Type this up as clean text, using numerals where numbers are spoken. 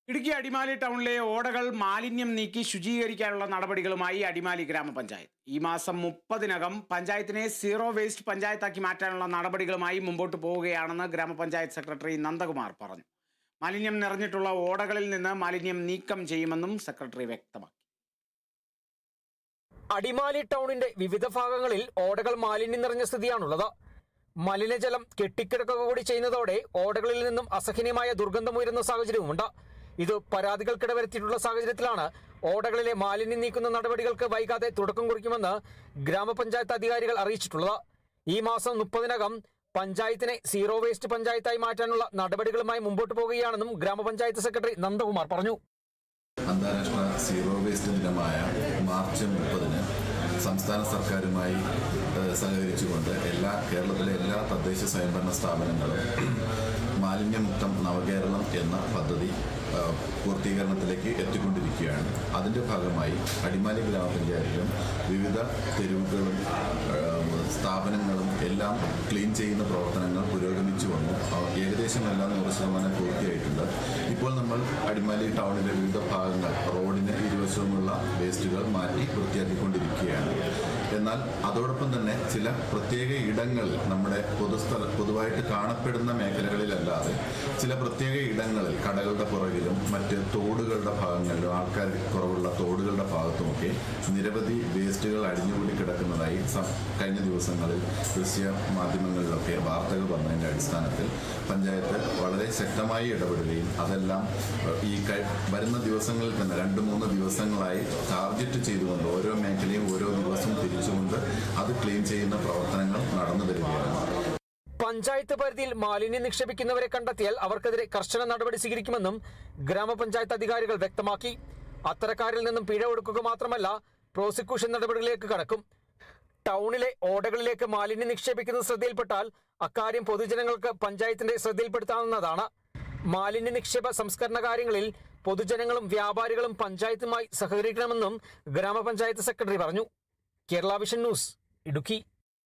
ഇടുക്കി അടിമാലി ടൗണിലെ ഓടകൾ മാലിന്യം നീക്കി ശുചീകരിക്കാനുള്ള നടപടികളുമായി അടിമാലി ഗ്രാമപഞ്ചായത്ത് ഈ മാസം 30-നകം പഞ്ചായത്തിനെ സീറോ വേസ്റ്റ് പഞ്ചായത്താക്കി മാറ്റാനുള്ള നടപടികളുമായി മുമ്പോട്ട് പോവുകയാണെന്ന് ഗ്രാമപഞ്ചായത്ത് സെക്രട്ടറി നന്ദകുമാർ പറഞ്ഞു. മാലിന്യം നിറഞ്ഞിട്ടുള്ള ഓടകളിൽ നിന്ന് മാലിന്യം നീക്കം ചെയ്യുമെന്നും സെക്രട്ടറി വ്യക്തമാക്കി. അടിമാലി ടൗണിന്റെ വിവിധ ഭാഗങ്ങളിൽ ഓടകൾ മാലിന്യം നിറഞ്ഞ സ്ഥിതിയാണുള്ളത്. മലിനജലം കെട്ടിക്കിടക്കുക കൂടി ചെയ്യുന്നതോടെ ഓടകളിൽ നിന്നും അസഹനീയമായ ദുർഗന്ധമുയരുന്ന സാഹചര്യവുമുണ്ട്. ഇത് പരാതികൾക്കിട വരുത്തിയിട്ടുള്ള സാഹചര്യത്തിലാണ് ഓടകളിലെ മാലിന്യം നീക്കുന്ന നടപടികൾക്ക് വൈകാതെ തുടക്കം കുറിക്കുമെന്ന് ഗ്രാമപഞ്ചായത്ത് അധികാരികൾ അറിയിച്ചിട്ടുള്ളത്. ഈ മാസം 30-നകം പഞ്ചായത്തിനെ സീറോ വേസ്റ്റ് പഞ്ചായത്തായി മാറ്റാനുള്ള നടപടികളുമായി മുമ്പോട്ട് പോകുകയാണെന്നും ഗ്രാമപഞ്ചായത്ത് സെക്രട്ടറി നന്ദകുമാർ പറഞ്ഞു. അന്താരാഷ്ട്ര സീറോ വേസ്റ്റ് ദിനമായ മാർച്ച് 30-ന് സംസ്ഥാന സർക്കാരുമായി സഹകരിച്ചുകൊണ്ട് കേരളത്തിലെ എല്ലാ തദ്ദേശ സ്വയംഭരണ സ്ഥാപനങ്ങളും മാലിന്യമുക്തം നവകേരളം എന്ന പദ്ധതി പൂർത്തീകരണത്തിലേക്ക് എത്തിക്കൊണ്ടിരിക്കുകയാണ്. അതിൻ്റെ ഭാഗമായി അടിമാലി ഗ്രാമപഞ്ചായത്തിലും വിവിധ തെരുവുകളും സ്ഥാപനങ്ങളും എല്ലാം ക്ലീൻ ചെയ്യുന്ന പ്രവർത്തനങ്ങൾ പുരോഗമിച്ചു വന്നു. ഏകദേശം എല്ലാം 100% പൂർത്തിയായിട്ടുണ്ട്. ഇപ്പോൾ നമ്മൾ അടിമാലി ടൗണിലെ വിവിധ ഭാഗങ്ങൾ റോഡിന് ഇരുവശവുമുള്ള വേസ്റ്റുകൾ മാറ്റി വൃത്തിയാക്കിക്കൊണ്ടിരിക്കുകയാണ്. എന്നാൽ അതോടൊപ്പം തന്നെ ചില പ്രത്യേക ഇടങ്ങളിൽ നമ്മുടെ പൊതുവായിട്ട് കാണപ്പെടുന്ന മേഖലകളിലല്ലാതെ ചില പ്രത്യേക ഇടങ്ങളിൽ കടകളുടെ പുറകിലും മറ്റ് തോടുകളുടെ ഭാഗങ്ങളിലും ആൾക്കാർ കുറവുള്ള തോടുകളുടെ ഭാഗത്തുമൊക്കെ നിരവധി വേസ്റ്റുകൾ അടിഞ്ഞുകൂടി കിടക്കുന്നതായി കഴിഞ്ഞ ദിവസങ്ങളിൽ ദൃശ്യ മാധ്യമങ്ങളിലൊക്കെ വാർത്തകൾ വന്നതിൻ്റെ അടിസ്ഥാനത്തിൽ പഞ്ചായത്ത് വളരെ ശക്തമായി ഇടപെടുകയും അതെല്ലാം ഈ വരുന്ന ദിവസങ്ങളിൽ തന്നെ 2-3 ദിവസങ്ങളായി ടാർഗറ്റ് ചെയ്തുകൊണ്ട് ഓരോ മേഖലയും ഓരോ ദിവസവും തിരിച്ചുകൊണ്ട് അത് ക്ലീൻ ചെയ്യുന്ന പ്രവർത്തനങ്ങൾ നടന്നു വരികയാണ്. പഞ്ചായത്ത് പരിധിയിൽ മാലിന്യം നിക്ഷേപിക്കുന്നവരെ കണ്ടെത്തിയാൽ അവർക്കെതിരെ കർശന നടപടി സ്വീകരിക്കുമെന്നും ഗ്രാമപഞ്ചായത്ത് അധികാരികൾ വ്യക്തമാക്കി. അത്തരക്കാരിൽ നിന്നും പിഴ ഒടുക്കുക മാത്രമല്ല, പ്രോസിക്യൂഷൻ നടപടികളിലേക്ക് കടക്കും. ടൗണിലെ ഓടകളിലേക്ക് മാലിന്യം നിക്ഷേപിക്കുന്നത് ശ്രദ്ധയിൽപ്പെട്ടാൽ അക്കാര്യം പൊതുജനങ്ങൾക്ക് പഞ്ചായത്തിന്റെ ശ്രദ്ധയിൽപ്പെടുത്താവുന്നതാണ്. മാലിന്യ നിക്ഷേപ സംസ്കരണ കാര്യങ്ങളിൽ പൊതുജനങ്ങളും വ്യാപാരികളും പഞ്ചായത്തുമായി സഹകരിക്കണമെന്നും ഗ്രാമപഞ്ചായത്ത് സെക്രട്ടറി പറഞ്ഞു. Kerala vision news, Idukki.